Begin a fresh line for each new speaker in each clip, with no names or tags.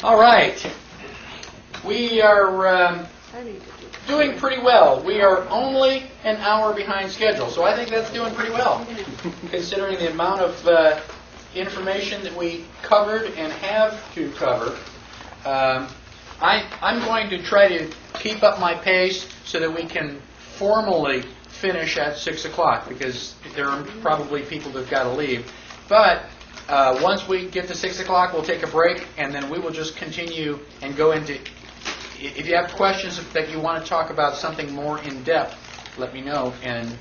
All right. We are doing pretty well. We are only an hour behind schedule, so I think that's doing pretty well, considering the amount of information that we covered and have to cover. I'm going to try to keep up my pace so that we can formally finish at 6 o'clock, because there are probably people that have got to leave. But once we get to 6 o'clock, we'll take a break, and then we will just continue and go into... If you have questions that you want to talk about something more in depth, let me know, and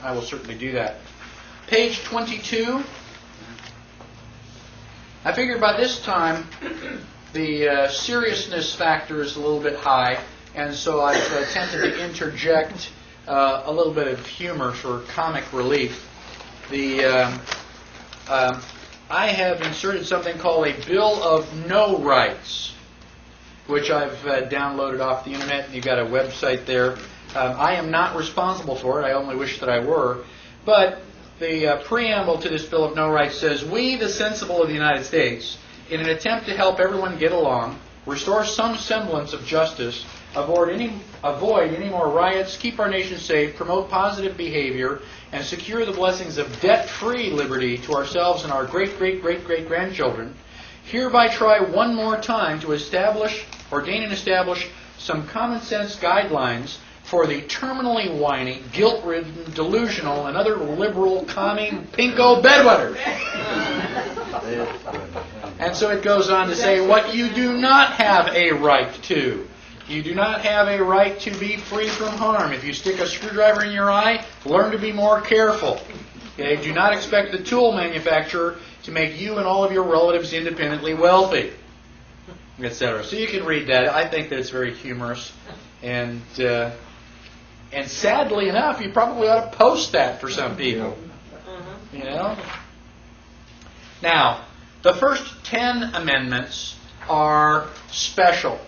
I will certainly do that. Page 22. I figured by this time the seriousness factor is a little bit high, and so I've attempted to interject a little bit of humor for comic relief. I have inserted something called a Bill of No Rights, which I've downloaded off the internet, and you've got a website there. I am not responsible for it. I only wish that I were. But the preamble to this Bill of No Rights says, "We, the sensible of the United States, in an attempt to help everyone get along, restore some semblance of justice, avoid any more riots, keep our nation safe, promote positive behavior, and secure the blessings of debt-free liberty to ourselves and our great-great-great-great-grandchildren, hereby try one more time to ordain and establish some common sense guidelines for the terminally whiny, guilt-ridden, delusional, and other liberal, commie, pinko bedwetters." And so it goes on to say what you do not have a right to. You do not have a right to be free from harm. If you stick a screwdriver in your eye, learn to be more careful. Okay? Do not expect the tool manufacturer to make you and all of your relatives independently wealthy, etc. So you can read that. I think that it's very humorous, and sadly enough, you probably ought to post that for some people. You know. Now, the first 10 amendments are special.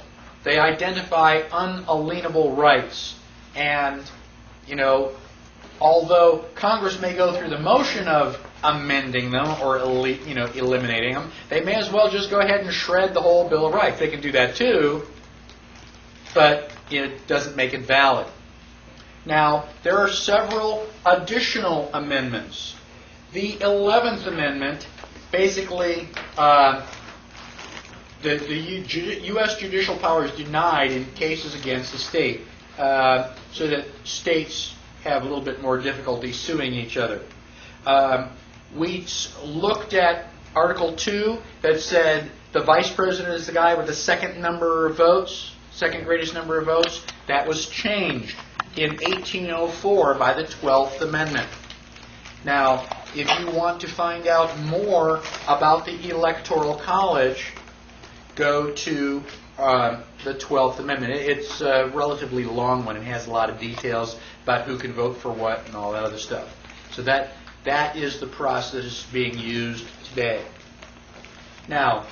They identify unalienable rights, and although Congress may go through the motion of amending them or eliminating them, they may as well just go ahead and shred the whole Bill of Rights. They can do that too, but it doesn't make it valid. Now, there are several additional amendments. The 11th Amendment basically, the U.S. judicial power is denied in cases against the state, so that states have a little bit more difficulty suing each other. We looked at Article 2 that said the vice president is the guy with the second number of votes, second greatest number of votes. That was changed in 1804 by the 12th Amendment. Now, if you want to find out more about the Electoral College, go to the 12th Amendment. It's a relatively long one. It has a lot of details about who can vote for what and all that other stuff. So that is the process being used today. Now,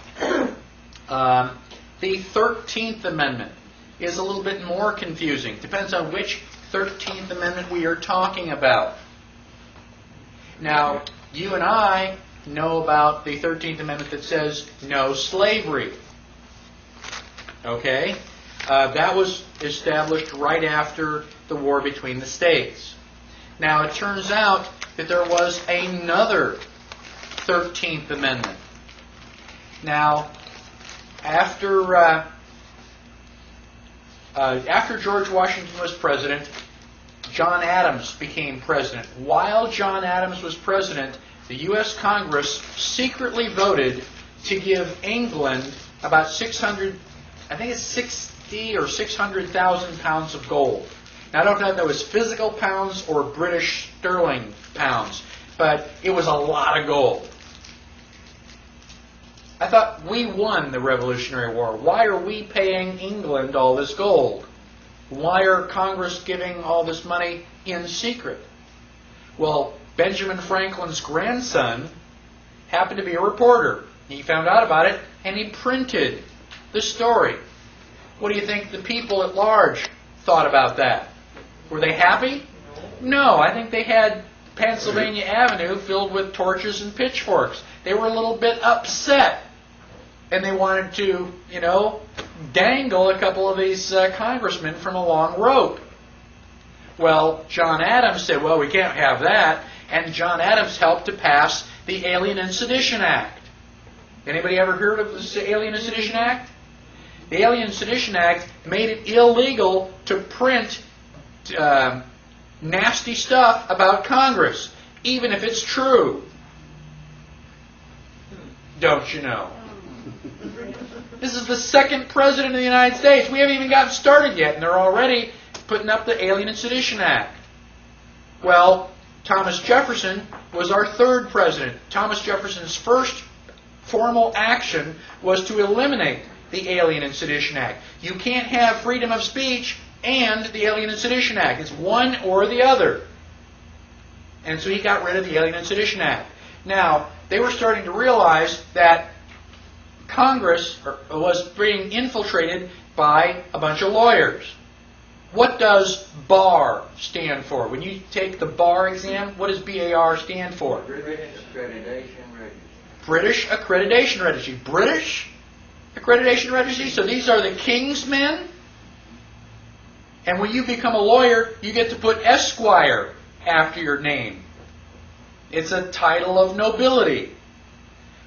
the 13th Amendment is a little bit more confusing. Depends on which 13th Amendment we are talking about. Now, you and I know about the 13th Amendment that says no slavery. Okay? That was established right after the war between the states. Now, it turns out that there was another 13th Amendment. Now, after George Washington was president, John Adams became president. While John Adams was president, the U.S. Congress secretly voted to give England about 60 or 600,000 pounds of gold. Now, I don't know if that was physical pounds or British sterling pounds, but it was a lot of gold. I thought, we won the Revolutionary War. Why are we paying England all this gold? Why are Congress giving all this money in secret? Well, Benjamin Franklin's grandson happened to be a reporter. He found out about it, and he printed the story. What do you think the people at large thought about that? Were they happy? No, I think they had Pennsylvania Avenue filled with torches and pitchforks. They were a little bit upset. And they wanted to, dangle a couple of these congressmen from a long rope. Well, John Adams said, well, we can't have that. And John Adams helped to pass the Alien and Sedition Act. Anybody ever heard of the Alien and Sedition Act? The Alien and Sedition Act made it illegal to print nasty stuff about Congress, even if it's true. Don't you know? This is the second president of the United States. We haven't even gotten started yet, and they're already putting up the Alien and Sedition Act. Well, Thomas Jefferson was our third president. Thomas Jefferson's first formal action was to eliminate the Alien and Sedition Act. You can't have freedom of speech and the Alien and Sedition Act. It's one or the other. And so he got rid of the Alien and Sedition Act. Now, they were starting to realize that Congress was being infiltrated by a bunch of lawyers. What does BAR stand for? When you take the BAR exam, what does BAR stand for?
British Accreditation Registry.
British Accreditation Registry. British Accreditation Registry? So these are the king's men? And when you become a lawyer, you get to put Esquire after your name. It's a title of nobility.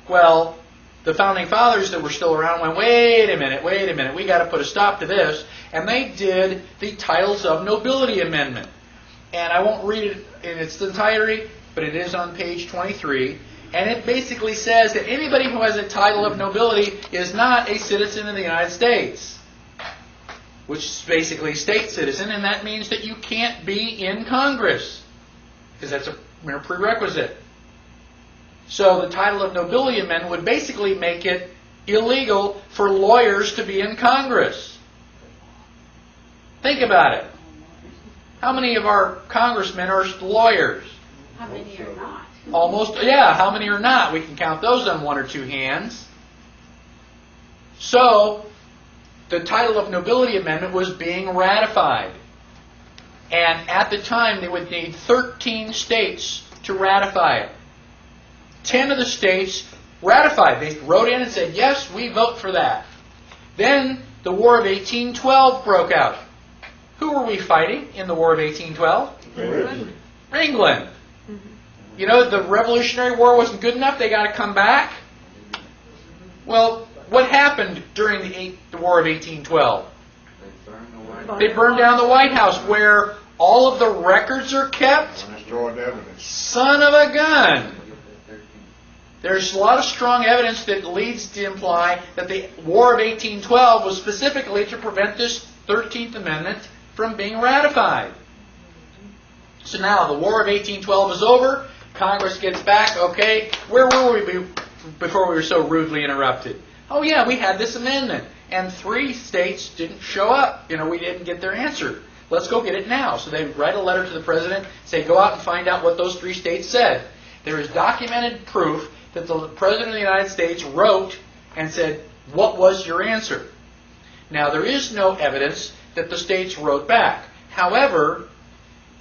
Well, the Founding Fathers that were still around went, wait a minute, we got to put a stop to this. And they did the Titles of Nobility Amendment. And I won't read it in its entirety, but it is on page 23. And it basically says that anybody who has a title of nobility is not a citizen of the United States, which is basically state citizen, and that means that you can't be in Congress, because that's a prerequisite. So the title of nobility amendment would basically make it illegal for lawyers to be in Congress. Think about it. How many of our congressmen are lawyers?
How many are not?
Almost, yeah, how many are not? We can count those on one or two hands. So, the title of nobility amendment was being ratified. And at the time, they would need 13 states to ratify it. 10 of the states ratified. They wrote in and said, yes, we vote for that. Then, the War of 1812 broke out. Who were we fighting in the War of 1812? England. You know, the Revolutionary War wasn't good enough. They got to come back. Well, what happened during the War of 1812? They burned down the White House, where all of the records are kept. Son of a gun. There's a lot of strong evidence that leads to imply that the War of 1812 was specifically to prevent this 13th Amendment from being ratified. So now the War of 1812 is over. Congress gets back. Okay, where were we before we were so rudely interrupted? Oh yeah, we had this amendment. And 3 states didn't show up. We didn't get their answer. Let's go get it now. So they write a letter to the president, say go out and find out what those 3 states said. There is documented proof that the President of the United States wrote and said, what was your answer? Now, there is no evidence that the states wrote back. However,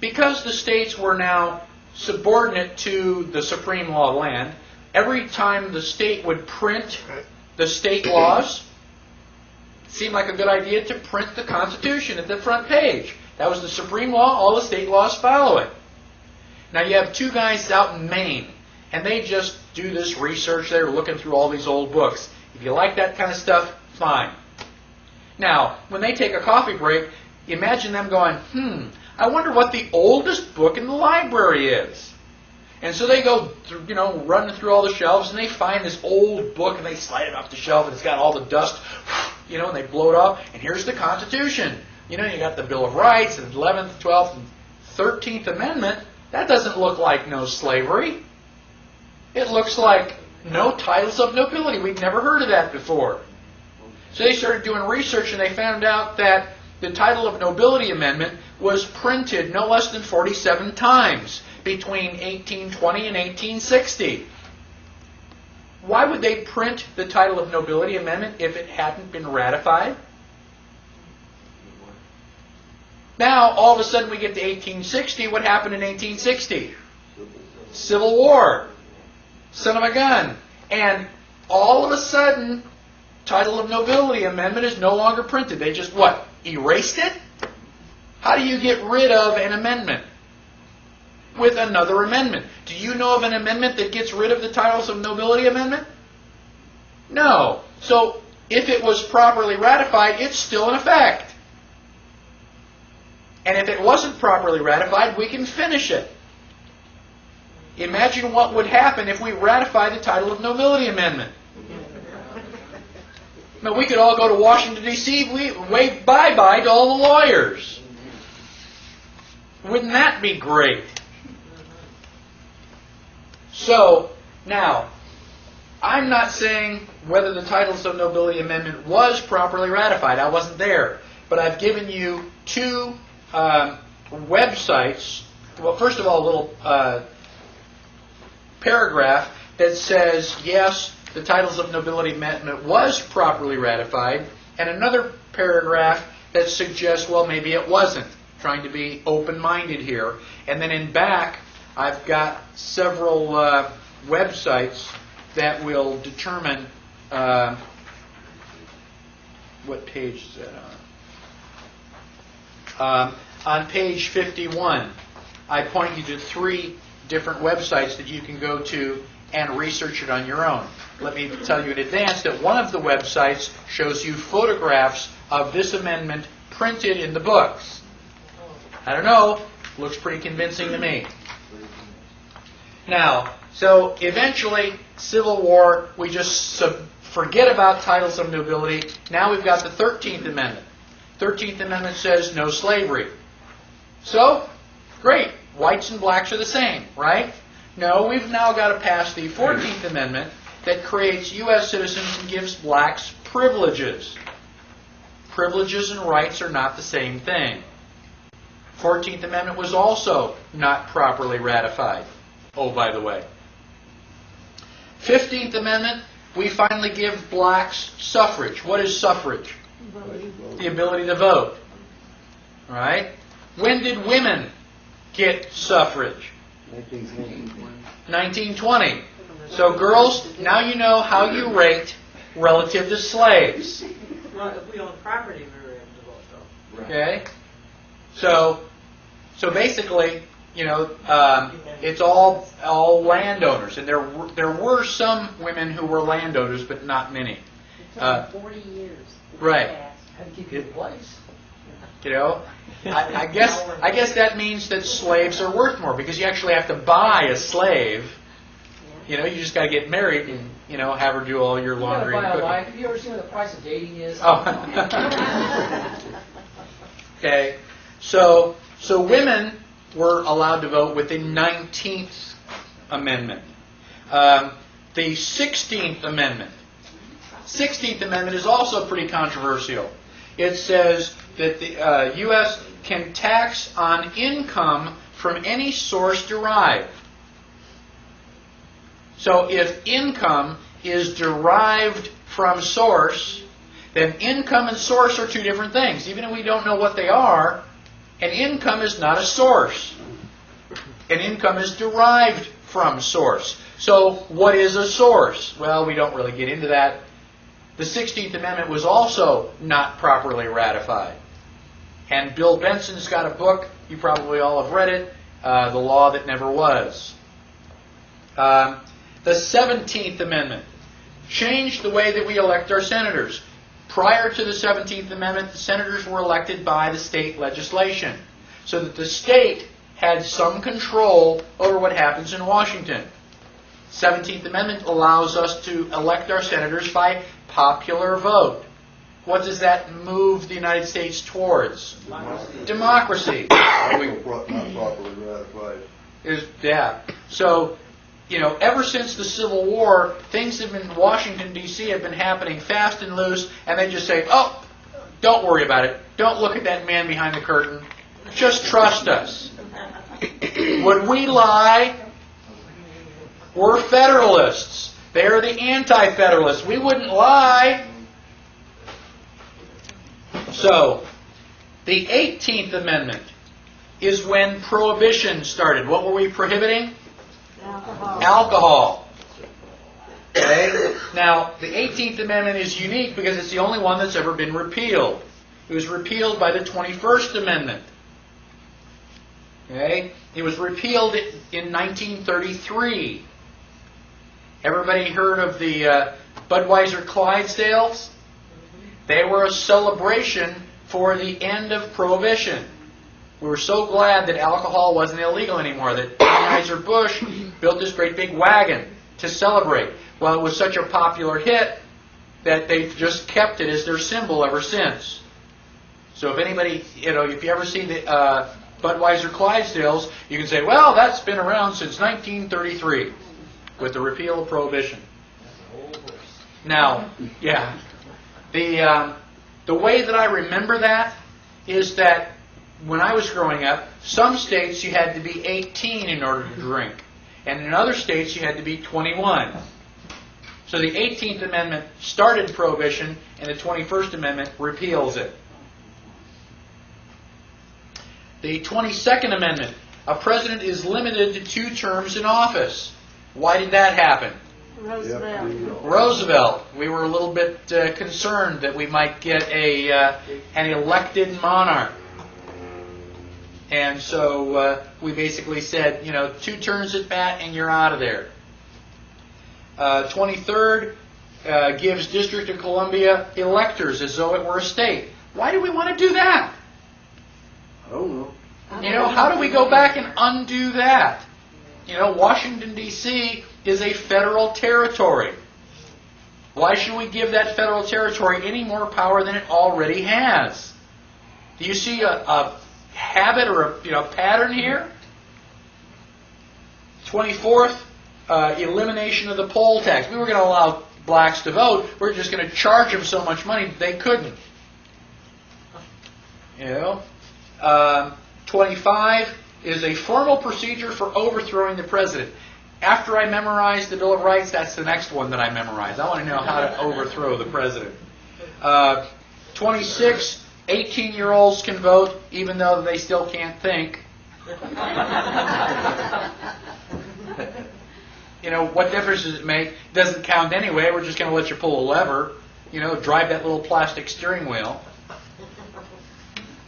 because the states were now subordinate to the supreme law of land, every time the state would print the state laws, it seemed like a good idea to print the Constitution at the front page. That was the supreme law. All the state laws follow it. Now, you have 2 guys out in Maine, and they just do this research. They're looking through all these old books. If you like that kind of stuff, fine. Now, when they take a coffee break, imagine them going, I wonder what the oldest book in the library is. And so they go through, running through all the shelves, and they find this old book, and they slide it off the shelf, and it's got all the dust, and they blow it off, and here's the Constitution. You got the Bill of Rights, and 11th, 12th, and 13th Amendment. That doesn't look like no slavery. It looks like no titles of nobility. We'd never heard of that before. So they started doing research, and they found out that the title of nobility amendment was printed no less than 47 times between 1820 and 1860. Why would they print the title of nobility amendment if it hadn't been ratified? Now, all of a sudden we get to 1860. What happened in 1860? Civil War. Son of a gun. And all of a sudden, title of nobility amendment is no longer printed. They just, what, erased it? How do you get rid of an amendment? With another amendment. Do you know of an amendment that gets rid of the titles of nobility amendment? No. So, if it was properly ratified, it's still in effect. And if it wasn't properly ratified, we can finish it. Imagine what would happen if we ratified the title of nobility amendment. Now, we could all go to Washington, D.C., wave bye-bye to all the lawyers. Wouldn't that be great? So, now, I'm not saying whether the titles of nobility amendment was properly ratified. I wasn't there. But I've given you two websites. Well, first of all, a little paragraph that says, yes, the titles of nobility amendment was properly ratified, and another paragraph that suggests, well, maybe it wasn't, trying to be open-minded here. And then in back, I've got several websites that will determine what page is that on. On page 51, I point you to 3 different websites that you can go to and research it on your own. Let me tell you in advance that one of the websites shows you photographs of this amendment printed in the books. I don't know, looks pretty convincing to me. Now, so eventually, Civil War, we just forget about titles of nobility. Now we've got the 13th Amendment. 13th Amendment says no slavery. So, great, whites and blacks are the same, right? No, we've now got to pass the 14th Amendment that creates U.S. citizens and gives blacks privileges. Privileges and rights are not the same thing. 14th Amendment was also not properly ratified. Oh, by the way. 15th Amendment, we finally give blacks suffrage. What is suffrage? The ability to vote. All right? When did women get suffrage? 1920. So girls, now you know how you rate relative to slaves.
Well, if we own property, we were able to vote, though.
Okay? So basically, you know, it's all landowners, and there were some women who were landowners, but not many.
It took 40 years.
Right.
How to keep your place.
You know, I guess that means that slaves are worth more because you actually have to buy a slave. You know, you just got to get married and have her do all your laundry.
You gotta buy
and
a
cooking.
life. Have you ever seen what the price of dating is?
Oh. Okay, so women were allowed to vote with the 19th Amendment. The 16th Amendment. 16th Amendment is also pretty controversial. It says that the U.S. can tax on income from any source derived. So if income is derived from source, then income and source are two different things. Even if we don't know what they are, an income is not a source. An income is derived from source. So what is a source? Well, we don't really get into that. The 16th Amendment was also not properly ratified. And Bill Benson's got a book, you probably all have read it, The Law That Never Was. The 17th Amendment changed the way that we elect our senators. Prior to the 17th Amendment, the senators were elected by the state legislation, so that the state had some control over what happens in Washington. 17th Amendment allows us to elect our senators by popular vote. What does that move the United States towards? Democracy.
Not properly ratified.
Yeah. So, ever since the Civil War, things in Washington, D.C. have been happening fast and loose, and they just say, oh, don't worry about it. Don't look at that man behind the curtain. Just trust us. Would we lie? We're Federalists. They're the anti-Federalists. We wouldn't lie. So, the 18th Amendment is when Prohibition started. What were we prohibiting?
Alcohol.
Alcohol. Okay? Now, the 18th Amendment is unique because it's the only one that's ever been repealed. It was repealed by the 21st Amendment. Okay? It was repealed in 1933. Everybody heard of the Budweiser Clydesdales? They were a celebration for the end of Prohibition. We were so glad that alcohol wasn't illegal anymore, that Anheuser-Busch built this great big wagon to celebrate. Well, it was such a popular hit that they've just kept it as their symbol ever since. So if anybody, if you ever see the Budweiser Clydesdales, you can say, well, that's been around since 1933 with the repeal of Prohibition. Now, yeah, the way that I remember that is that when I was growing up, some states you had to be 18 in order to drink, and in other states you had to be 21. So the 18th Amendment started Prohibition, and the 21st Amendment repeals it. The 22nd Amendment, a president is limited to 2 terms in office. Why did that happen? Roosevelt. We were a little bit concerned that we might get an elected monarch. And so we basically said, 2 turns at bat and you're out of there. 23rd gives District of Columbia electors as though it were a state. Why do we want to do that?
I don't know.
How do we go back and undo that? Washington, D.C. is a federal territory. Why should we give that federal territory any more power than it already has? Do you see a habit or a pattern here? 24th, elimination of the poll tax. We were going to allow blacks to vote. We're just going to charge them so much money that they couldn't. 25 is a formal procedure for overthrowing the president. After I memorize the Bill of Rights, that's the next one that I memorize. I want to know how to overthrow the president. 26, 18-year-olds can vote even though they still can't think. What difference does it make? It doesn't count anyway. We're just going to let you pull a lever. Drive that little plastic steering wheel.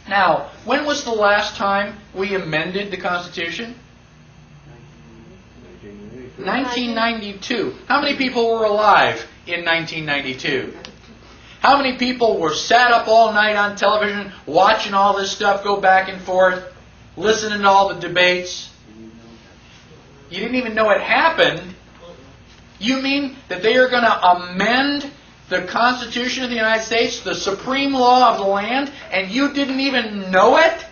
Now, when was the last time we amended the Constitution? 1992. How many people were alive in 1992? How many people were sat up all night on television watching all this stuff go back and forth, listening to all the debates? You didn't even know it happened. You mean that they are going to amend the Constitution of the United States, the supreme law of the land, and you didn't even know it?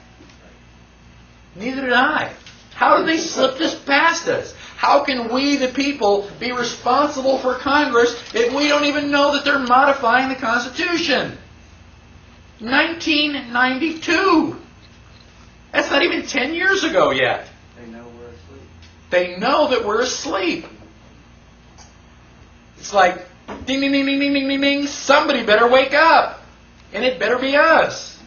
Neither did I. How did they slip this past us? How can we, the people, be responsible for Congress if we don't even know that they're modifying the Constitution? 1992. That's not even 10 years ago yet.
They know we're asleep.
They know that we're asleep. It's like, ding, ding, ding, ding, ding, ding, ding, ding, somebody better wake up. And it better be us.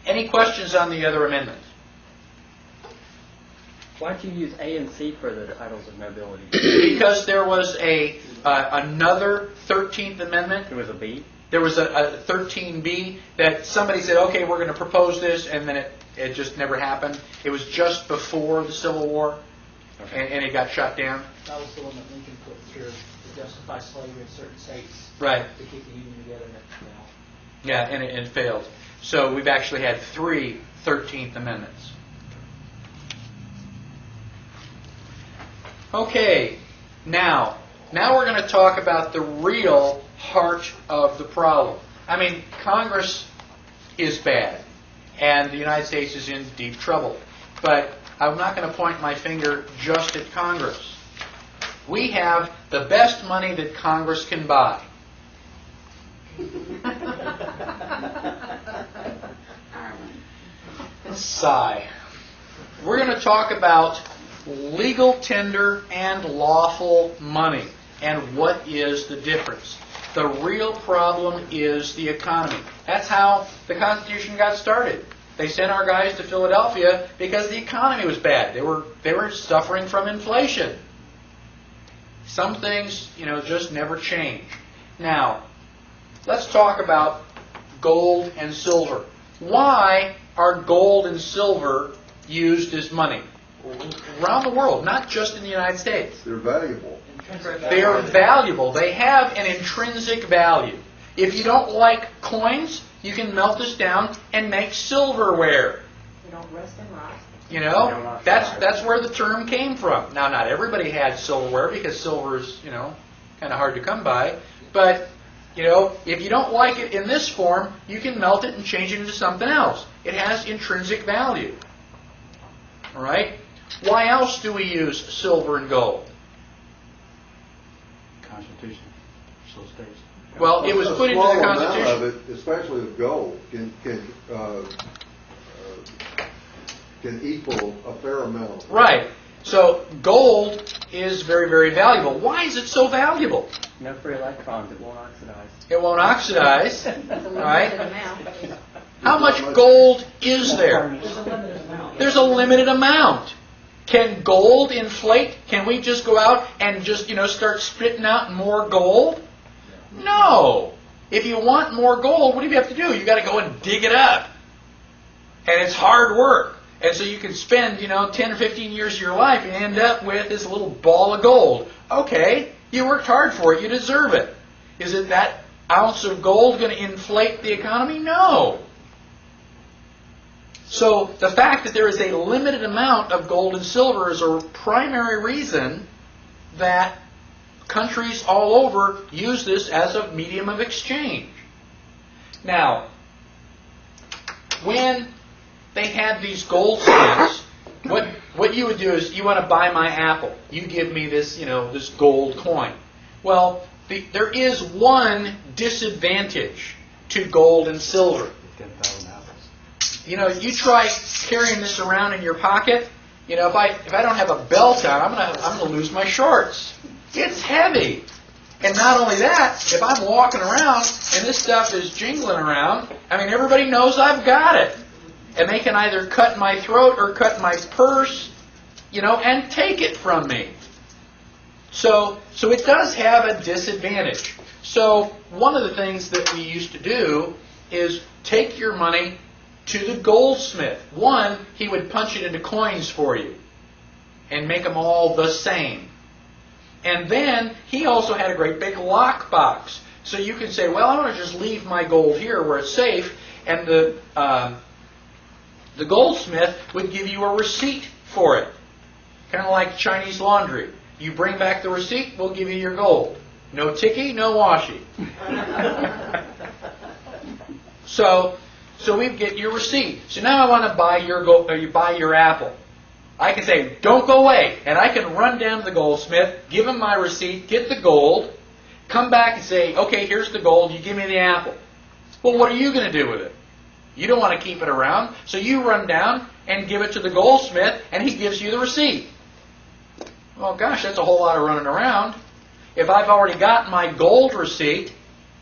Any questions on the other amendments?
Why don't you use A and C for the titles of nobility?
Because there was another 13th Amendment.
There was a B?
There was a 13B that somebody said, okay, we're going to propose this, and then it just never happened. It was just before the Civil War, and it got shut down.
That was the one that Lincoln put through to justify slavery in certain states.
Right.
To keep the Union together and it failed.
Yeah, and it failed. So we've actually had 3 13th Amendments. Okay, now we're going to talk about the real heart of the problem. I mean, Congress is bad, and the United States is in deep trouble. But I'm not going to point my finger just at Congress. We have the best money that Congress can buy. Sigh. We're going to talk about legal tender and lawful money, and what is the difference. The real problem is the economy. That's how the Constitution got started. They sent our guys to Philadelphia because the economy was bad. They were suffering from inflation. Some things, just never change. Now, let's talk about gold and silver. Why are gold and silver used as money? Around the world, not just in the United States.
They're valuable.
They are valuable. They have an intrinsic value. If you don't like coins, you can melt this down and make silverware.
They don't rust and rot.
That's where the term came from. Now, not everybody had silverware because silver is, kind of hard to come by. But, if you don't like it in this form, you can melt it and change it into something else. It has intrinsic value. All right? Why else do we use silver and gold?
Constitution so states.
Well, it was put into the Constitution.
A small amount of it, especially with gold, can equal a fair amount.
Right. So gold is very, very valuable. Why is it so valuable?
No free electrons, it won't oxidize.
It won't oxidize.
That's a
Right?
limited amount.
How much gold is there?
There's a limited amount.
There's a limited amount. Can gold inflate? Can we just go out and just, start spitting out more gold? No. If you want more gold, what do you have to do? You got to go and dig it up. And it's hard work. And so you can spend, 10 or 15 years of your life and end up with this little ball of gold. Okay, you worked hard for it. You deserve it. Is it that ounce of gold going to inflate the economy? No. So the fact that there is a limited amount of gold and silver is a primary reason that countries all over use this as a medium of exchange. Now, when they had these goldsmiths, what you would do is, you want to buy my apple. You give me this, this gold coin. Well, there is one disadvantage to gold and silver.
10,000 apples.
You try carrying this around in your pocket. If I don't have a belt on, I'm gonna lose my shorts. It's heavy. And not only that, if I'm walking around and this stuff is jingling around, everybody knows I've got it. And they can either cut my throat or cut my purse, and take it from me. So it does have a disadvantage. So one of the things that we used to do is take your money to the goldsmith. One, he would punch it into coins for you and make them all the same. And then he also had a great big lock box. So you can say, well, I want to just leave my gold here where it's safe, and the goldsmith would give you a receipt for it. Kind of like Chinese laundry. You bring back the receipt, we'll give you your gold. No ticky, no washi. So we get your receipt. So now I want to buy your gold, or you buy your apple. I can say, don't go away. And I can run down to the goldsmith, give him my receipt, get the gold, come back and say, okay, here's the gold, you give me the apple. Well, what are you going to do with it? You don't want to keep it around, so you run down and give it to the goldsmith, and he gives you the receipt. Well, gosh, that's a whole lot of running around. If I've already got my gold receipt,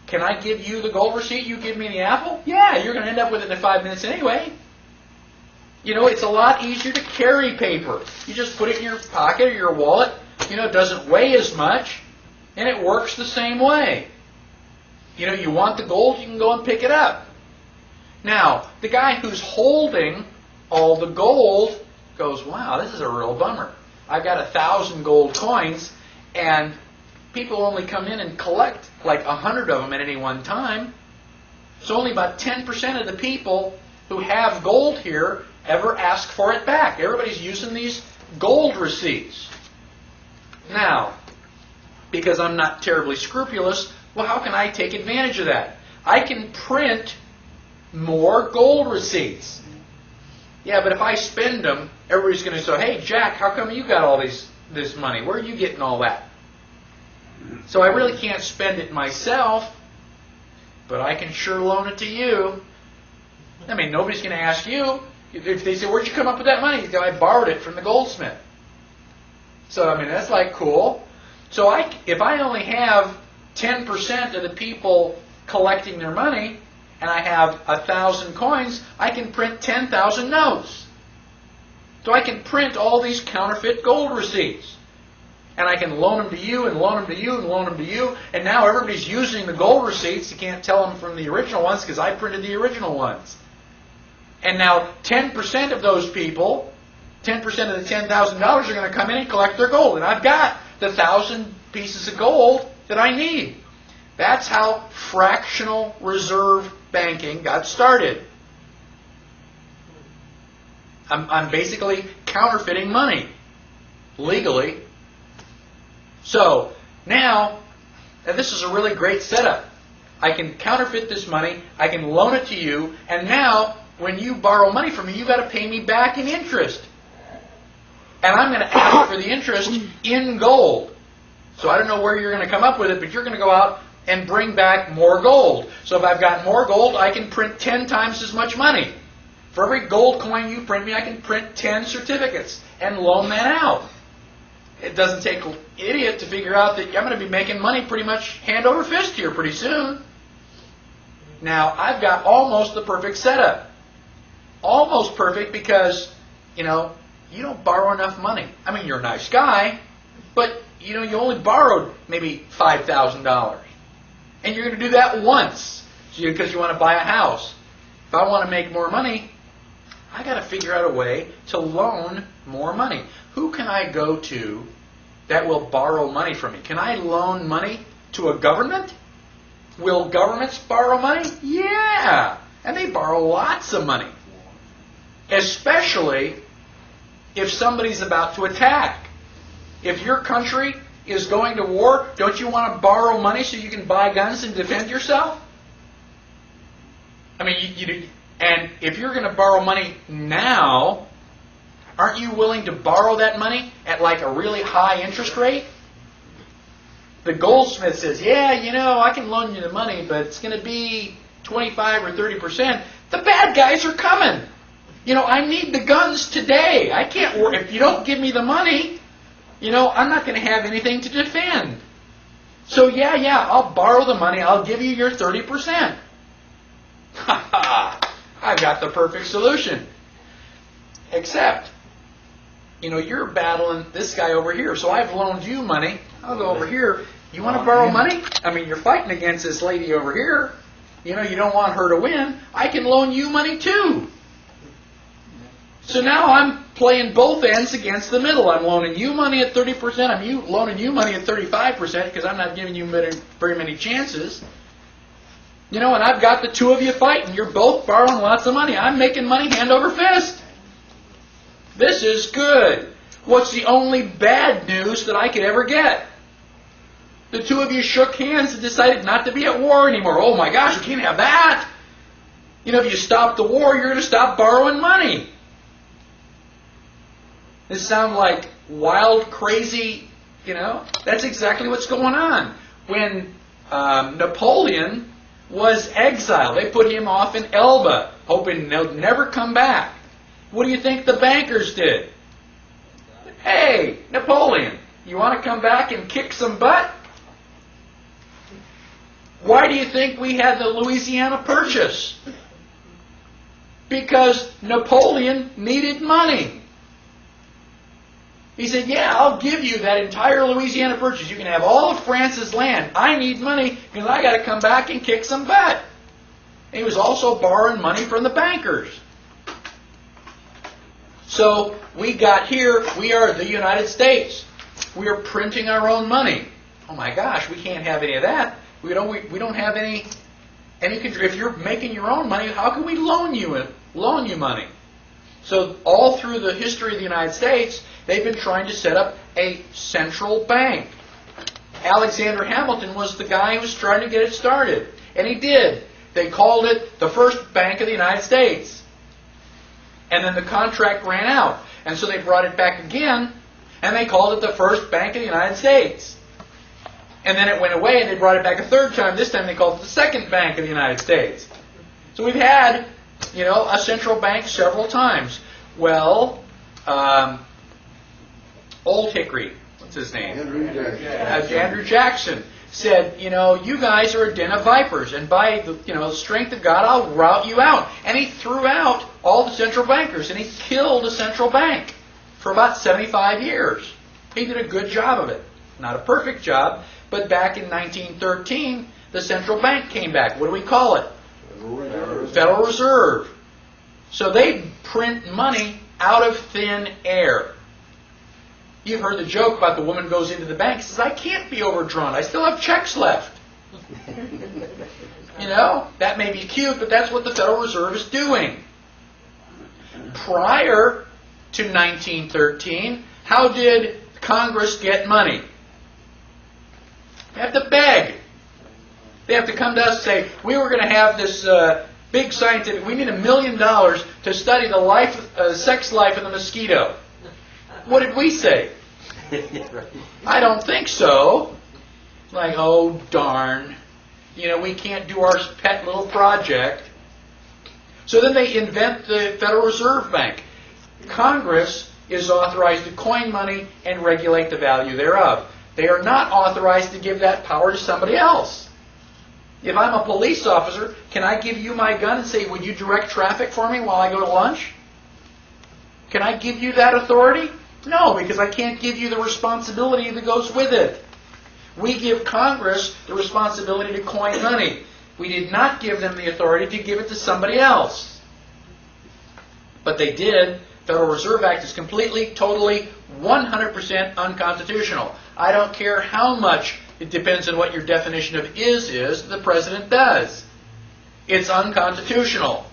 can I give you the gold receipt, you give me the apple? Yeah, you're going to end up with it in 5 minutes anyway. It's a lot easier to carry paper. You just put it in your pocket or your wallet. It doesn't weigh as much, and it works the same way. You want the gold, you can go and pick it up. Now, the guy who's holding all the gold goes, wow, this is a real bummer. I've got 1,000 gold coins, and people only come in and collect like 100 of them at any one time. So only about 10% of the people who have gold here ever ask for it back. Everybody's using these gold receipts. Now, because I'm not terribly scrupulous, well, how can I take advantage of that? I can print more gold receipts. Yeah, but if I spend them, everybody's going to say, hey, Jack, how come you got all this money? Where are you getting all that? So I really can't spend it myself, but I can sure loan it to you. Nobody's going to ask you. If they say, where'd you come up with that money? You go, I borrowed it from the goldsmith. So, that's like cool. So if I only have 10% of the people collecting their money, and I have 1,000 coins, I can print 10,000 notes. So I can print all these counterfeit gold receipts. and I can loan them to you and loan them to you and loan them to you, and now everybody's using the gold receipts. You can't tell them from the original ones because I printed the original ones. And now 10% of those people, 10% of the $10,000 are going to come in and collect their gold. And I've got the 1,000 pieces of gold that I need. That's how fractional reserve banking got started. I'm basically counterfeiting money legally. So now this is a really great setup. I can counterfeit this money, I can loan it to you, and now when you borrow money from me, you've got to pay me back in interest. And I'm going to ask for the interest in gold. So I don't know where you're going to come up with it, but you're going to go out and bring back more gold. So if I've got more gold, I can print 10 times as much money. For every gold coin you print me, I can print 10 certificates and loan that out. It doesn't take an idiot to figure out that I'm going to be making money pretty much hand over fist here pretty soon. Now, I've got almost the perfect setup. Almost perfect because, you don't borrow enough money. I mean, you're a nice guy, but, you only borrowed maybe $5,000. And you're going to do that once because you want to buy a house. If I want to make more money, I got to figure out a way to loan more money. Who can I go to that will borrow money from me? Can I loan money to a government? Will governments borrow money? Yeah. And they borrow lots of money. Especially if somebody's about to attack. If your country is going to war, don't you want to borrow money so you can buy guns and defend yourself? I mean, and if you're going to borrow money now, aren't you willing to borrow that money at like a really high interest rate? The goldsmith says, yeah, I can loan you the money, but it's going to be 25 or 30%. The bad guys are coming. I need the guns today. I can't work. If you don't give me the money, I'm not going to have anything to defend. So yeah, I'll borrow the money. I'll give you your 30%. Ha ha! I've got the perfect solution. Except, you're battling this guy over here. So I've loaned you money. I'll go over here. You want to borrow money? I mean, you're fighting against this lady over here. You don't want her to win. I can loan you money too. So now I'm playing both ends against the middle. I'm loaning you money at 30%. I'm loaning you money at 35% because I'm not giving you very many chances. And I've got the two of you fighting. You're both borrowing lots of money. I'm making money hand over fist. This is good. What's the only bad news that I could ever get? The two of you shook hands and decided not to be at war anymore. Oh my gosh, you can't have that. If you stop the war, you're going to stop borrowing money. This sounds like wild, crazy, That's exactly what's going on. When Napoleon was exiled, they put him off in Elba, hoping he'll never come back. What do you think the bankers did? Hey, Napoleon, you want to come back and kick some butt? Why do you think we had the Louisiana Purchase? Because Napoleon needed money. He said, yeah, I'll give you that entire Louisiana Purchase. You can have all of France's land. I need money because I got to come back and kick some butt. And he was also borrowing money from the bankers. So we got here, we are the United States. We are printing our own money. Oh my gosh, we can't have any of that. We don't have any control. If you're making your own money, how can we loan you money? So all through the history of the United States, they've been trying to set up a central bank. Alexander Hamilton was the guy who was trying to get it started. And he did. They called it the first Bank of the United States. And then the contract ran out. And so they brought it back again, and they called it the first Bank of the United States. And then it went away, and they brought it back a third time. This time they called it the second Bank of the United States. So we've had, a central bank several times. Well, Old Hickory, what's his name? Andrew Jackson said, you guys are a den of vipers, and by the strength of God, I'll rout you out. And he threw out all the central bankers, and he killed a central bank for about 75 years. He did a good job of it. not a perfect job, but back in 1913, the central bank came back. What do we call it? Federal Reserve. So they print money out of thin air. You've heard the joke about the woman goes into the bank and says, I can't be overdrawn. I still have checks left. You know, that may be cute, but that's what the Federal Reserve is doing. Prior to 1913, how did Congress get money? They have to beg. They have to come to us and say, we were going to have this big scientific, we need $1 million to study the sex life of the mosquito. What did we say? I don't think so. Like, oh darn. You know, we can't do our pet little project. So then they invent the Federal Reserve Bank. Congress is authorized to coin money and regulate the value thereof. They are not authorized to give that power to somebody else. If I'm a police officer, can I give you my gun and say, would you direct traffic for me while I go to lunch? Can I give you that authority? No, because I can't give you the responsibility that goes with it. We give Congress the responsibility to coin money. We did not give them the authority to give it to somebody else. But they did. Federal Reserve Act is completely, totally, 100% unconstitutional. I don't care how much, it depends on what your definition of is, the president does. It's unconstitutional.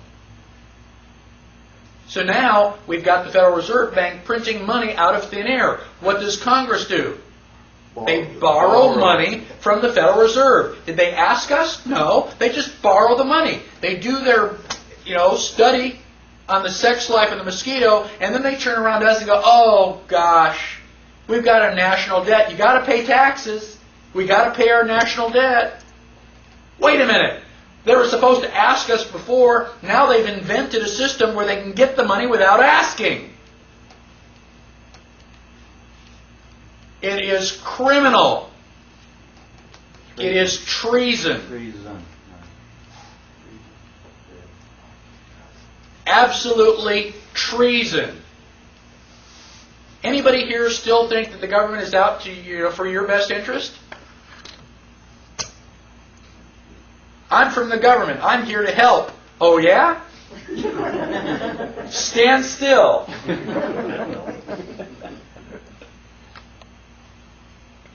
So now we've got the Federal Reserve Bank printing money out of thin air. What does Congress do? They borrow money from the Federal Reserve. Did they ask us? No. They just borrow the money. They do their, study on the sex life of the mosquito, and then they turn around to us and go, oh gosh, we've got a national debt. You got to pay taxes. We got to pay our national debt. Wait a minute. They were supposed to ask us before. Now they've invented a system where they can get the money without asking. It is criminal. It is treason. Absolutely treason. Anybody here still think that the government is out to for your best interest? I'm from the government. I'm here to help. Oh yeah? Stand still.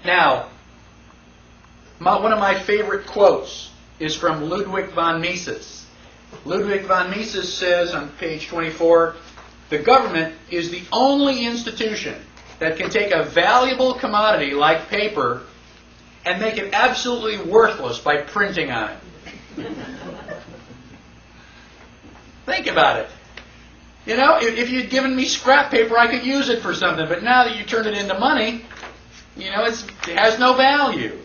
Now, one of my favorite quotes is from Ludwig von Mises. Ludwig von Mises says on page 24, the government is the only institution that can take a valuable commodity like paper and make it absolutely worthless by printing on it. Think about it. If you'd given me scrap paper, I could use it for something, but now that you turn it into money, it has no value.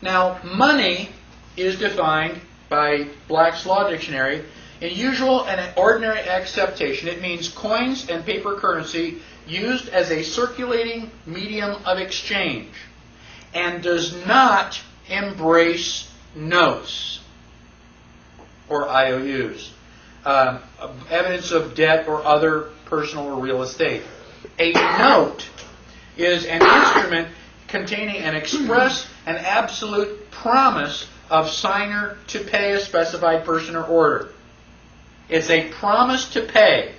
Now, money is defined by Black's Law Dictionary. In usual and ordinary acceptation, it means coins and paper currency used as a circulating medium of exchange and does not embrace notes or IOUs, evidence of debt or other personal or real estate. A note is an instrument containing an express and absolute promise of signer to pay a specified person or order. It's a promise to pay.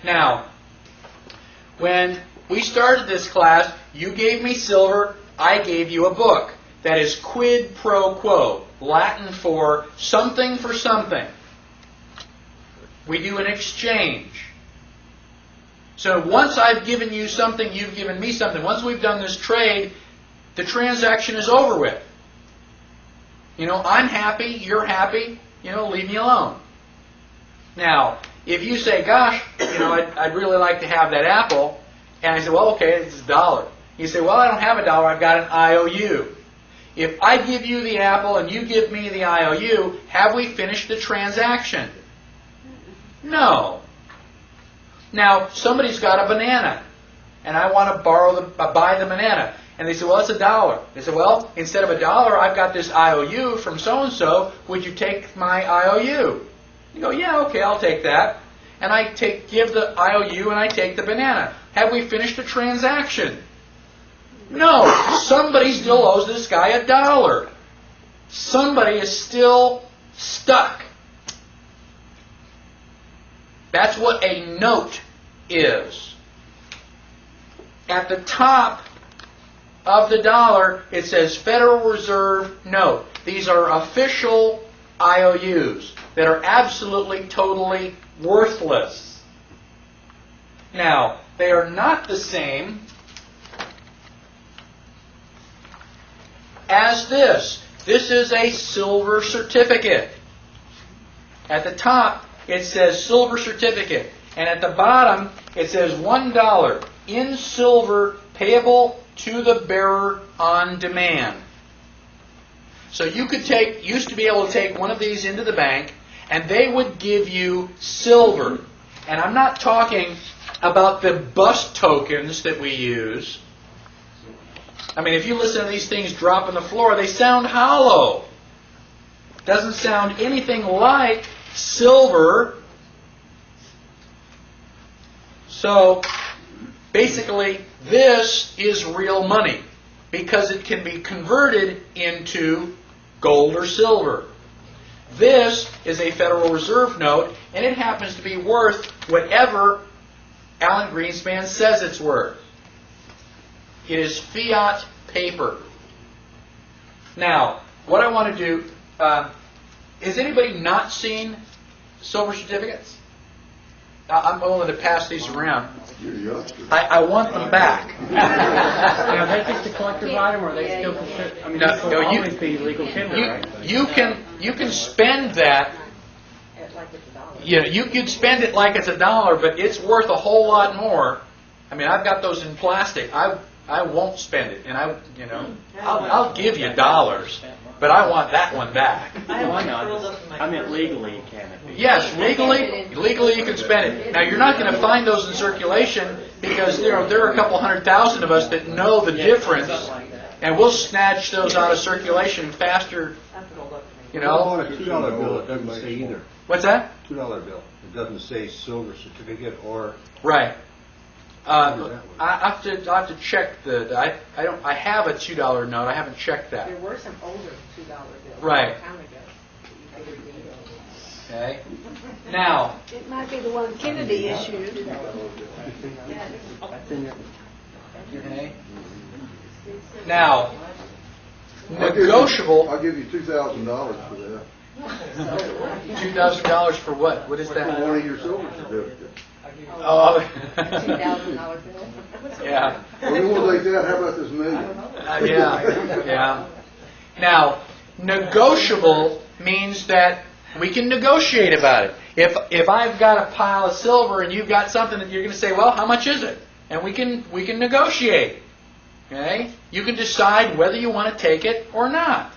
Now, when we started this class, you gave me silver, I gave you a book. That is quid pro quo, Latin for something for something. We do an exchange. So once I've given you something, you've given me something. Once we've done this trade, the transaction is over with. I'm happy, you're happy, leave me alone. Now, if you say, gosh, I'd really like to have that apple, and I say, well, okay, it's $1. You say, well, I don't have $1, I've got an IOU. If I give you the apple and you give me the IOU, have we finished the transaction? No. Now, somebody's got a banana, and I want to buy the banana. And they say, well, it's $1. They say, well, instead of $1, I've got this IOU from so-and-so. Would you take my IOU? You go, yeah, okay, I'll take that. And I give the IOU and I take the banana. Have we finished the transaction? No, somebody still owes this guy $1. Somebody is still stuck. That's what a note is. At the top of the dollar, it says Federal Reserve Note. These are official IOUs that are absolutely, totally worthless. Now, they are not the same as this. This is a silver certificate. At the top, it says silver certificate. And at the bottom, it says $1 in silver payable to the bearer on demand. So you could used to be able to take one of these into the bank, and they would give you silver. And I'm not talking about the bus tokens that we use. I mean, if you listen to these things drop on the floor, they sound hollow. Doesn't sound anything like silver. So, basically, this is real money because it can be converted into gold or silver. This is a Federal Reserve note, and it happens to be worth whatever Alan Greenspan says it's worth. It is fiat paper. Now, what I want to do, has anybody not seen silver certificates? I'm willing to pass these around.
You're a youngster.
I want them back.
Now, are they just a collector's item, or are they still considered? I mean,
No,
this will
no, you-
always be legal tender, right?
You can spend that.
Like it's $1.
You know, you could spend it like it's $1, but it's worth a whole lot more. I mean, I've got those in plastic. I won't spend it, and I'll give you dollars, but I want that one back.
I have
Why
one
not?
curled up in my
I meant
closet.
legally, can it be?
Yes, legally you can spend it. Now you're not going to find those in circulation because there are a couple 100,000 of us that know the difference, and we'll snatch those out of circulation faster.
That's rolled up to me.
You
How
know,
about a $2 bill? It doesn't say either.
what's that?
$2 bill. It doesn't say silver certificate or.
Right. I have to check I have a $2 note. I haven't checked that.
There were some older $2 bills.
Right.
A long time ago. that you could read.
Okay. Now,
It might be the one Kennedy issued.
That's in there.
okay. Now,
I'll
negotiable.
give you $2,000 for that.
$2,000 for what? What is that?
One of your silver certificates.
Oh.
$2,000 bill.
Yeah.
Well, you want to take that, how about this million?
Yeah. Now, negotiable means that we can negotiate about it. If I've got a pile of silver and you've got something that you're going to say, well, how much is it? And we can negotiate. Okay? You can decide whether you want to take it or not.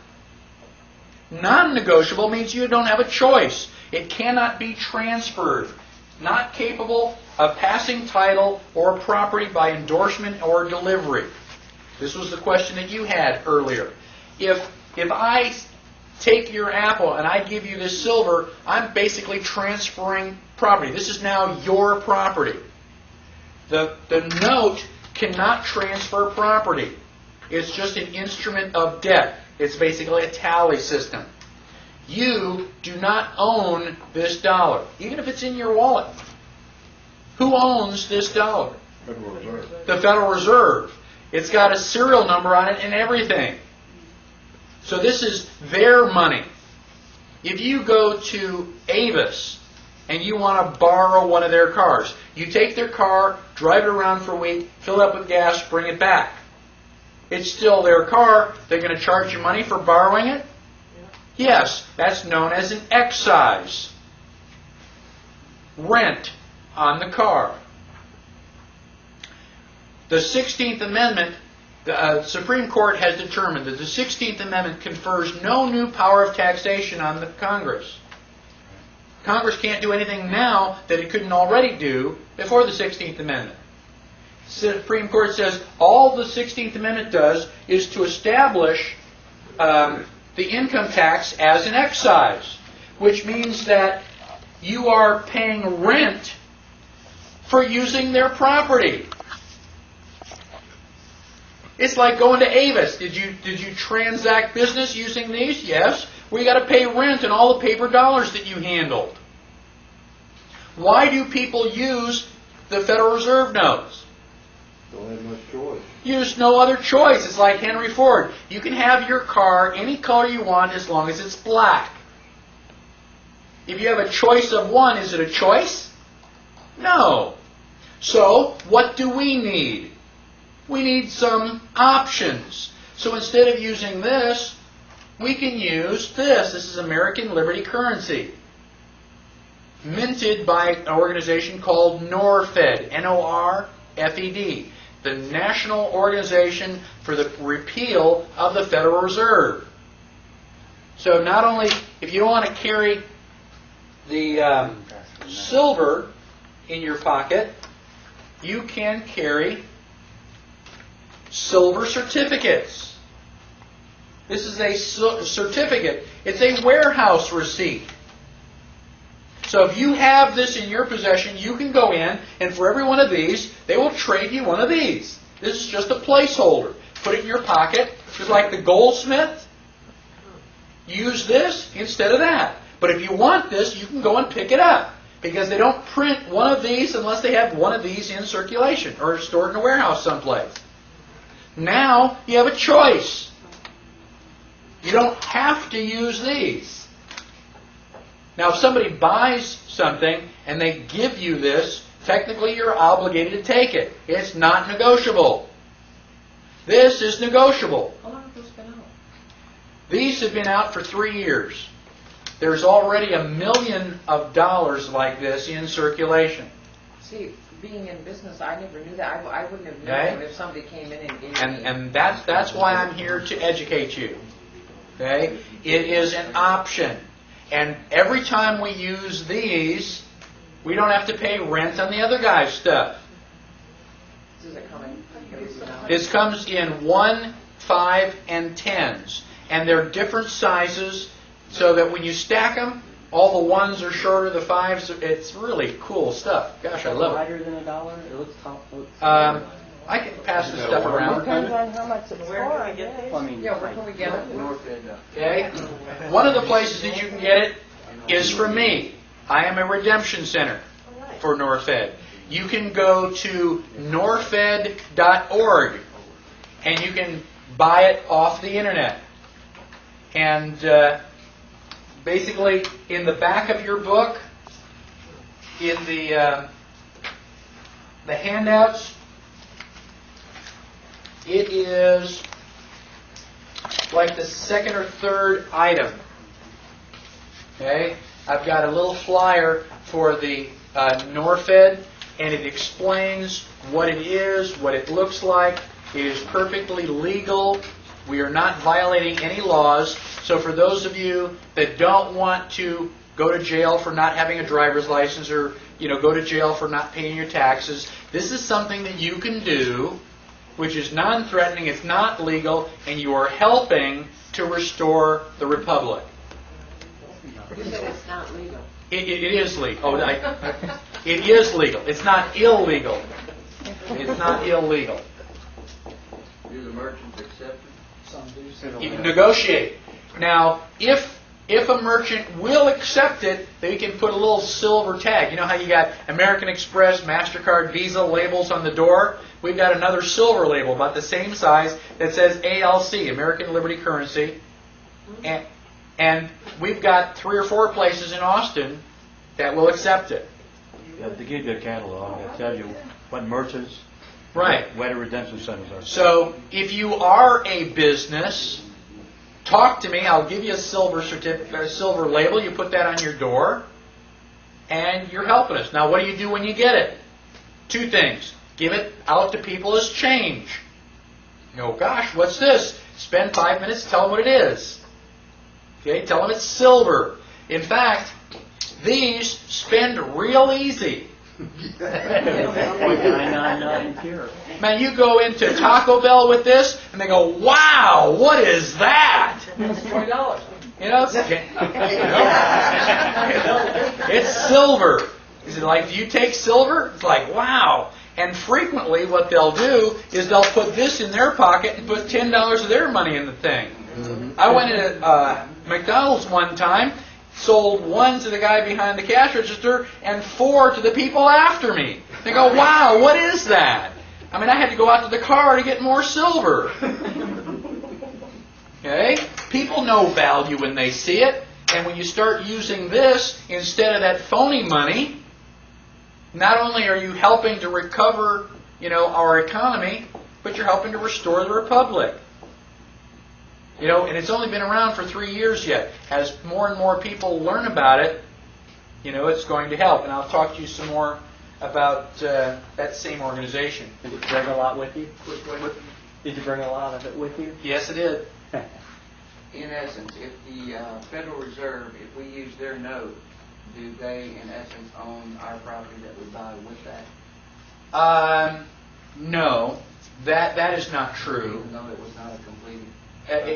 Non-negotiable means you don't have a choice. It cannot be transferred. Not capable of passing title or property by endorsement or delivery. This was the question that you had earlier. If I take your apple and I give you this silver, I'm basically transferring property. This is now your property. The note cannot transfer property. It's just an instrument of debt. It's basically a tally system. You do not own this dollar, even if it's in your wallet. Who owns this dollar?
Federal Reserve.
The Federal Reserve. It's got a serial number on it and everything. So this is their money. If you go to Avis and you want to borrow one of their cars, you take their car, drive it around for a week, fill it up with gas, bring it back. It's still their car. They're going to charge you money for borrowing it? Yes, that's known as an excise. Rent on the car. The 16th Amendment, the Supreme Court has determined that the 16th Amendment confers no new power of taxation on the Congress. Congress can't do anything now that it couldn't already do before the 16th Amendment. The Supreme Court says all the 16th Amendment does is to establish the income tax as an excise, which means that you are paying rent for using their property. It's like going to Avis. Did you transact business using these? Yes. Well, you got to pay rent and all the paper dollars that you handled. Why do people use the Federal Reserve notes?
Don't have much choice.
Use no other choice. It's like Henry Ford. You can have your car any color you want as long as it's black. If you have a choice of one, is it a choice? No. So, what do we need? We need some options. So instead of using this, we can use this. This is American Liberty currency, minted by an organization called NORFED, N-O-R-F-E-D, the National Organization for the Repeal of the Federal Reserve. So not only, if you don't want to carry the silver in your pocket, you can carry silver certificates. This is a certificate. It's a warehouse receipt. So if you have this in your possession, you can go in, and for every one of these, they will trade you one of these. This is just a placeholder. Put it in your pocket, just like the goldsmith. Use this instead of that. But if you want this, you can go and pick it up, because they don't print one of these unless they have one of these in circulation or stored in a warehouse someplace. Now you have a choice. You don't have to use these. Now if somebody buys something and they give you this, technically you're obligated to take it. It's not negotiable. This is negotiable.
How long have those been out?
These have been out for 3 years. There's already $1 million like this in circulation.
See, being in business, I never knew that. I wouldn't have
Okay.
known if somebody came in and gave me.
And that's why I'm here to educate you. Okay? It is an option. And every time we use these, we don't have to pay rent on the other guy's stuff.
Does it come in?
This comes in 1, 5, and 10s. And they're different sizes, so that when you stack them, all the 1s are shorter, the 5s, it's really cool stuff. Gosh, I love it.
Lighter than $1? It looks top.
I can pass this stuff around.
Depends on how much it's
Where can
for,
I
I
get
guess.
I mean,
Yeah, where can we get it?
Okay? One of the places that you can get it is from me. I am a redemption center for NorFed. You can go to norfed.org and you can buy it off the internet. And basically, in the back of your book, in the handouts, it is like the second or third item. Okay, I've got a little flyer for the NorFed, and it explains what it is, what it looks like. It is perfectly legal. We are not violating any laws. So for those of you that don't want to go to jail for not having a driver's license, or go to jail for not paying your taxes, this is something that you can do, which is non-threatening, it's not legal, and you are helping to restore the republic.
You said it's not legal.
It is legal. It is legal. It's not illegal. It's not illegal.
Do the merchants accept it?
Some do, some
You
don't.
can negotiate. Now, if a merchant will accept it, they can put a little silver tag. You know how you got American Express, MasterCard, Visa labels on the door? We've got another silver label about the same size that says ALC, American Liberty Currency. And we've got 3 or 4 places in Austin that will accept it.
Yeah, they give you a catalog that tells you what merchants,
Right.
where the redemption centers are.
So if you are a business, talk to me. I'll give you a silver certificate, a silver label. You put that on your door, and you're helping us. Now, what do you do when you get it? 2 things. Give it out to people as change. Gosh, what's this? Spend 5 minutes, tell them what it is. Okay, tell them it's silver. In fact, these spend real easy.
0.999 pure.
Man, you go into Taco Bell with this, and they go, "Wow, what is that?"
It's $20.
It's silver. Is it like, do you take silver? It's like, wow. And frequently what they'll do is they'll put this in their pocket and put $10 of their money in the thing. I went into McDonald's one time, sold 1 to the guy behind the cash register and 4 to the people after me. They go, wow, what is that? I mean, I had to go out to the car to get more silver. Okay? People know value when they see it. And when you start using this instead of that phony money, not only are you helping to recover, our economy, but you're helping to restore the republic. And it's only been around for 3 years yet. As more and more people learn about it, it's going to help. And I'll talk to you some more about that same organization.
Did you bring a lot with you? Did you bring a lot of it with you?
Yes, it did.
In essence, if the Federal Reserve, if we use their note, do they, in essence, own our property that we buy with that?
No, that is not true.
Even though it was not a completed...
But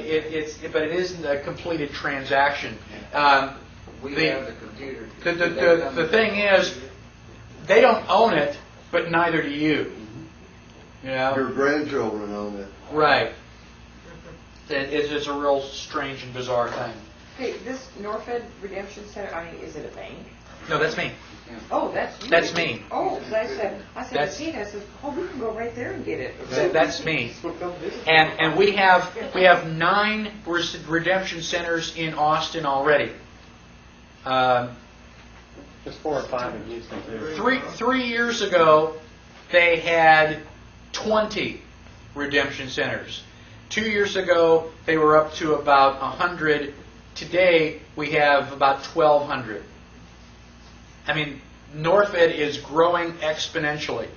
it isn't a completed transaction.
We have the computer.
The thing is, they don't own it, but neither do you.
Your grandchildren own it.
Right. It's a real strange and bizarre thing.
Hey, this Norfed Redemption Center, is it a bank?
No, that's me.
Oh, that's you.
That's me.
Oh, I said,
That's-
Gene, I said, we can go right there and get it.
That's me. And we have 9 redemption centers in Austin already.
There's 4 or 5 in Houston, too.
3 years ago, they had 20 redemption centers. 2 years ago, they were up to about 100. Today, we have about 1,200. I mean, Norfed is growing exponentially.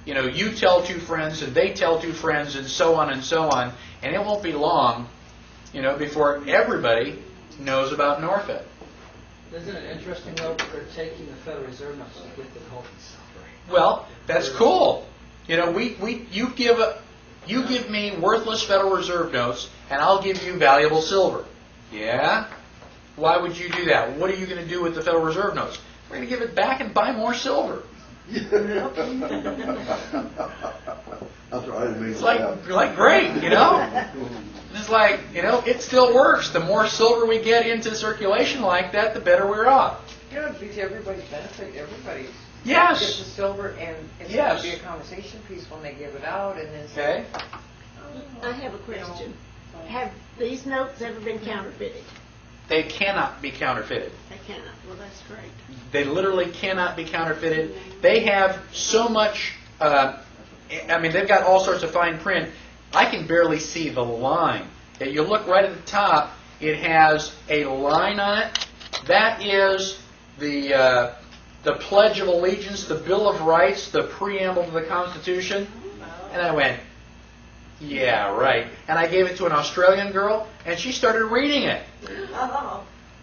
You tell 2 friends, and they tell 2 friends, and so on, and it won't be long, before everybody knows about Norfed.
Isn't it interesting, though, that they're taking the Federal Reserve notes with the gold and silver?
Well, that's cool. You give me worthless Federal Reserve notes, and I'll give you valuable silver. Yeah? Why would you do that? What are you going to do with the Federal Reserve notes? We're going to give it back and buy more silver.
That's right. I didn't mean
It's
to
like
laugh.
great, It's like, it still works. The more silver we get into circulation like that, the better we're off.
It'd be to everybody's benefit, everybody
Yes.
gets the silver, and it's
Yes.
going to be a conversation piece when they give it out, and then
Okay?
I have a question. Have these notes ever been counterfeited?
They cannot be counterfeited.
They cannot. Well, that's great.
They literally cannot be counterfeited. They have so much, they've got all sorts of fine print. I can barely see the line. If you look right at the top, it has a line on it. That is the Pledge of Allegiance, the Bill of Rights, the preamble to the Constitution. And I went, yeah, right. And I gave it to an Australian girl, and she started reading it.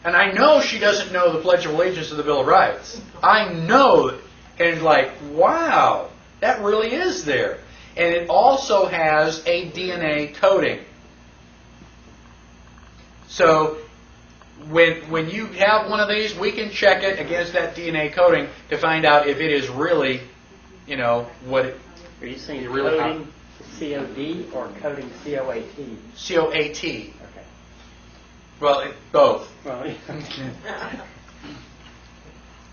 And I know she doesn't know the Pledge of Allegiance to the Bill of Rights. I know it. And like, wow, that really is there. And it also has a DNA coding. So when you have one of these, we can check it against that DNA coding to find out if it is really, what it,
Are you saying
really
coding COD or coding COAT?
COAT.
Okay.
Well, both.
Well,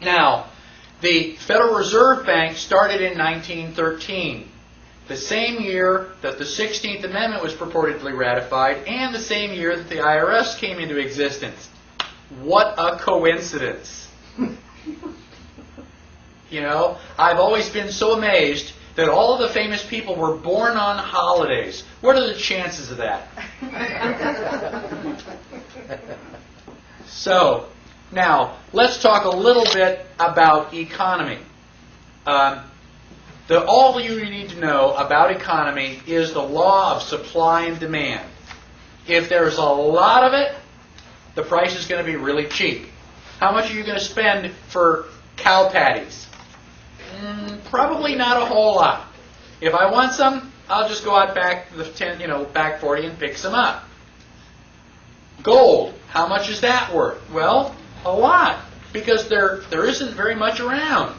Now, the Federal Reserve Bank started in 1913, the same year that the 16th Amendment was purportedly ratified, and the same year that the IRS came into existence. What a coincidence. I've always been so amazed that all of the famous people were born on holidays. What are the chances of that? So, now, let's talk a little bit about economy. All you need to know about economy is the law of supply and demand. If there's a lot of it, the price is going to be really cheap. How much are you going to spend for cow patties? Probably not a whole lot. If I want some, I'll just go out back back 40 and pick some up. Gold, how much is that worth? Well, a lot, because there isn't very much around.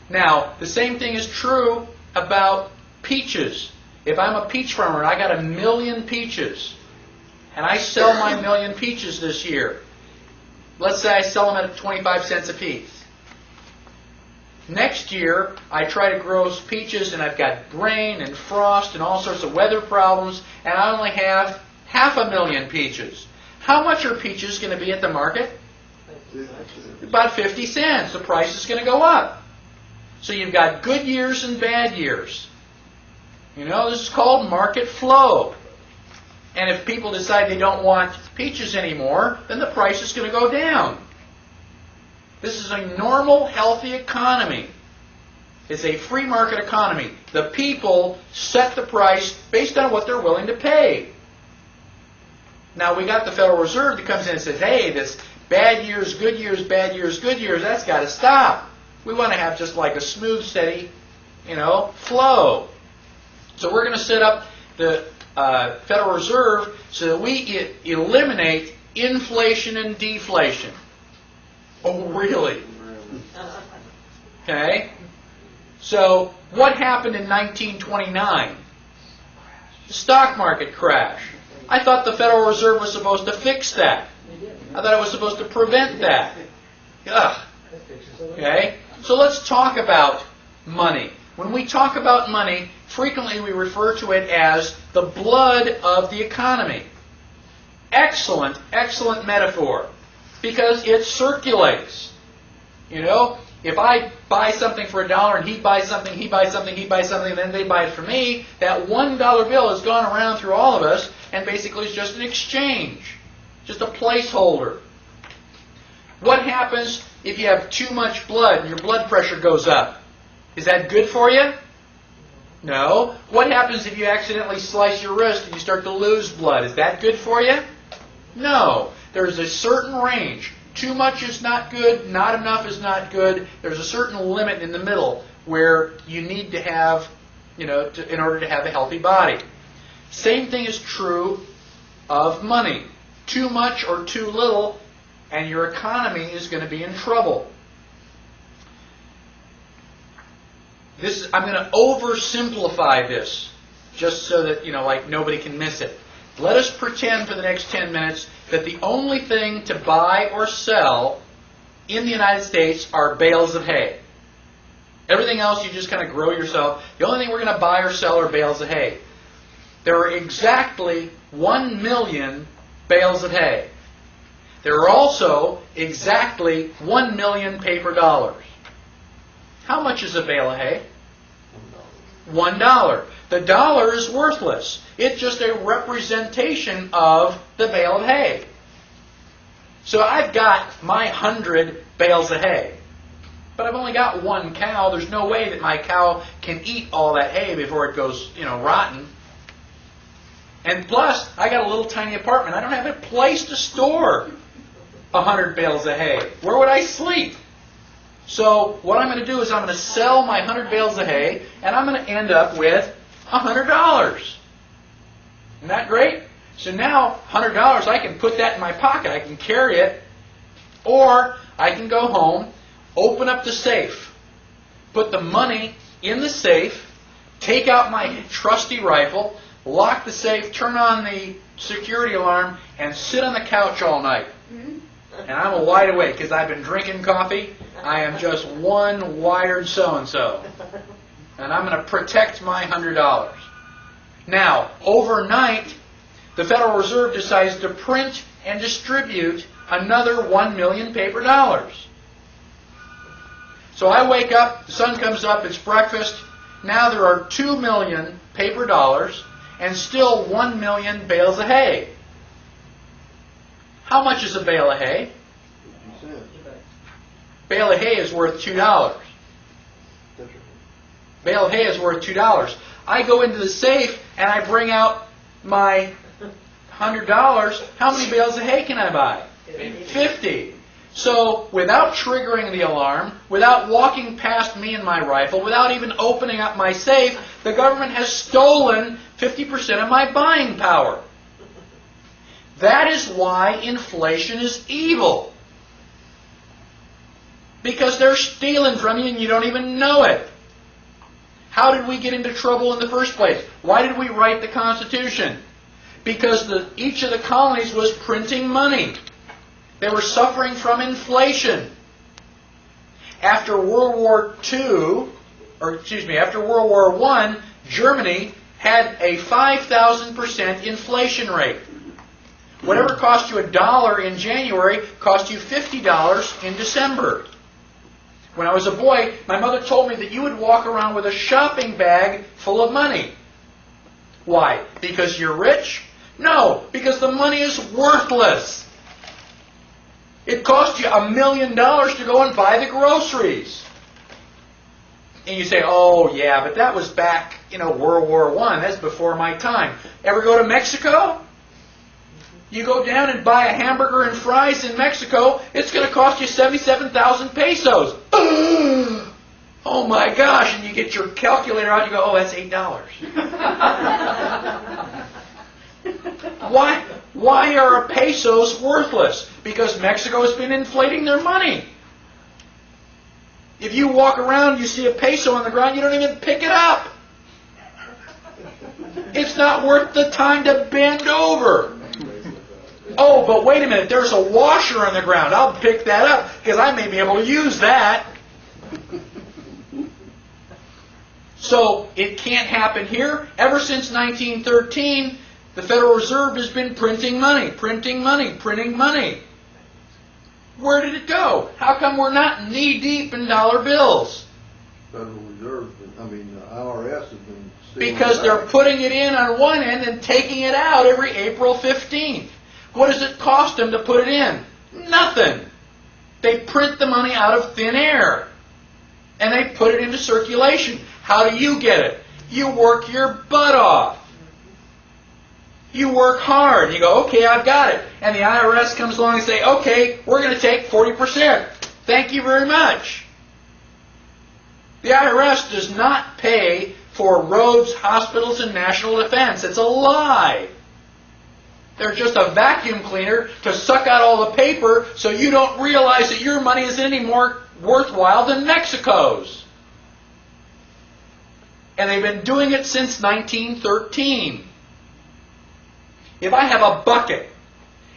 Now, the same thing is true about peaches. If I'm a peach farmer and I got 1 million peaches, and I sell my 1 million peaches this year, let's say I sell them at 25 cents a piece. Next year, I try to grow peaches and I've got rain and frost and all sorts of weather problems, and I only have 500,000 peaches. How much are peaches going to be at the market? About 50 cents. The price is going to go up. So you've got good years and bad years. You know, this is called market flow. And if people decide they don't want peaches anymore, then the price is going to go down. This is a normal, healthy economy. It's a free market economy. The people set the price based on what they're willing to pay. Now, we got the Federal Reserve that comes in and says, hey, this bad years, good years, bad years, good years, that's got to stop. We want to have just like a smooth, steady, flow. So we're going to set up the Federal Reserve so that we eliminate inflation and deflation. Oh, really? Okay. So what happened in 1929? The stock market crash. I thought the Federal Reserve was supposed to fix that. I thought it was supposed to prevent that. Ugh. Okay? So let's talk about money. When we talk about money, frequently we refer to it as the blood of the economy. Excellent, excellent metaphor. Because it circulates. If I buy something for $1 and he buys something, he buys something, he buys something, and then they buy it for me, that $1 bill has gone around through all of us and basically is just an exchange. Just a placeholder. What happens if you have too much blood and your blood pressure goes up? Is that good for you? No. What happens if you accidentally slice your wrist and you start to lose blood? Is that good for you? No. There's a certain range. Too much is not good, not enough is not good. There's a certain limit in the middle where you need to have, in order to have a healthy body. Same thing is true of money. Too much or too little, and your economy is going to be in trouble. I'm going to oversimplify this, just so that, nobody can miss it. Let us pretend for the next 10 minutes that the only thing to buy or sell in the United States are bales of hay. Everything else you just kind of grow yourself. The only thing we're going to buy or sell are bales of hay. There are exactly 1 million bales of hay. There are also exactly 1 million paper dollars. How much is a bale of hay? $1. The dollar is worthless. It's just a representation of the bale of hay. So I've got my 100 bales of hay. But I've only got 1 cow. There's no way that my cow can eat all that hay before it goes, rotten. And plus, I got a little tiny apartment. I don't have a place to store 100 bales of hay. Where would I sleep? So what I'm going to do is I'm going to sell my 100 bales of hay, and I'm going to end up with $100. Isn't that great? So now, $100, I can put that in my pocket. I can carry it. Or I can go home, open up the safe, put the money in the safe, take out my trusty rifle, lock the safe, turn on the security alarm, and sit on the couch all night. And I'm wide awake because I've been drinking coffee. I am just one wired so-and-so. And I'm going to protect my $100. Now, overnight, the Federal Reserve decides to print and distribute another 1 million paper dollars. So I wake up, the sun comes up, it's breakfast. Now there are 2 million paper dollars and still 1 million bales of hay. How much is a bale of hay? Bale of hay is worth $2. Bale of hay is worth $2. I go into the safe and I bring out my $100. How many bales of hay can I buy? 50. So without triggering the alarm, without walking past me and my rifle, without even opening up my safe, the government has stolen 50% of my buying power. That is why inflation is evil. Because they're stealing from you and you don't even know it. How did we get into trouble in the first place? Why did we write the Constitution? Because each of the colonies was printing money. They were suffering from inflation. After World War I, Germany had a 5,000% inflation rate. Whatever cost you $1 in January cost you $50 in December. When I was a boy, my mother told me that you would walk around with a shopping bag full of money. Why? Because you're rich? No, because the money is worthless. It cost you $1 million to go and buy the groceries. And you say, oh yeah, but that was back, World War I. That's before my time. Ever go to Mexico? You go down and buy a hamburger and fries in Mexico, it's going to cost you 77,000 pesos. Oh my gosh, and you get your calculator out and you go, oh, that's $8. Why are pesos worthless? Because Mexico has been inflating their money. If you walk around, you see a peso on the ground, you don't even pick it up. It's not worth the time to bend over. Oh, but wait a minute, there's a washer on the ground. I'll pick that up because I may be able to use that. So it can't happen here. Ever since 1913, the Federal Reserve has been printing money, printing money, printing money. Where did it go? How come we're not knee-deep in dollar bills?
Federal Reserve, IRS has been stealing
Because
it
they're
back.
putting it in on one end and taking it out every April 15th. What does it cost them to put it in? Nothing. They print the money out of thin air. And they put it into circulation. How do you get it? You work your butt off. You work hard. You go, okay, I've got it. And the IRS comes along and say, okay, we're going to take 40%. Thank you very much. The IRS does not pay for roads, hospitals, and national defense. It's a lie. They're just a vacuum cleaner to suck out all the paper so you don't realize that your money isn't any more worthwhile than Mexico's. And they've been doing it since 1913. If I have a bucket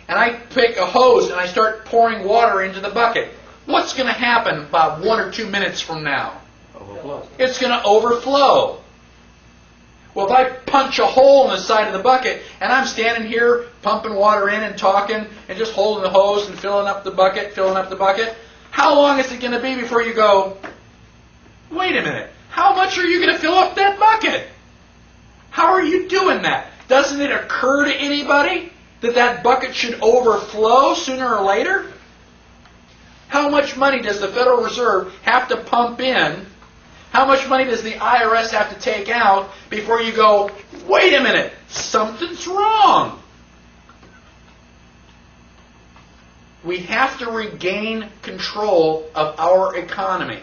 and I pick a hose and I start pouring water into the bucket, what's going to happen about 1 or 2 minutes from now?
Overflow.
It's going to overflow. Well, if I punch a hole in the side of the bucket and I'm standing here pumping water in and talking and just holding the hose and filling up the bucket, how long is it going to be before you go, wait a minute, how much are you going to fill up that bucket? How are you doing that? Doesn't it occur to anybody that that bucket should overflow sooner or later? How much money does the Federal Reserve have to pump in? How much money does the IRS have to take out before you go, wait a minute, something's wrong? We have to regain control of our economy.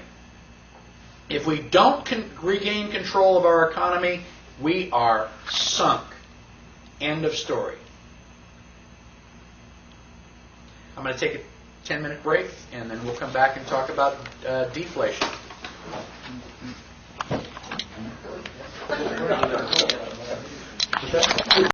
If we don't regain control of our economy, we are sunk. End of story. I'm going to take a 10-minute break, and then we'll come back and talk about deflation.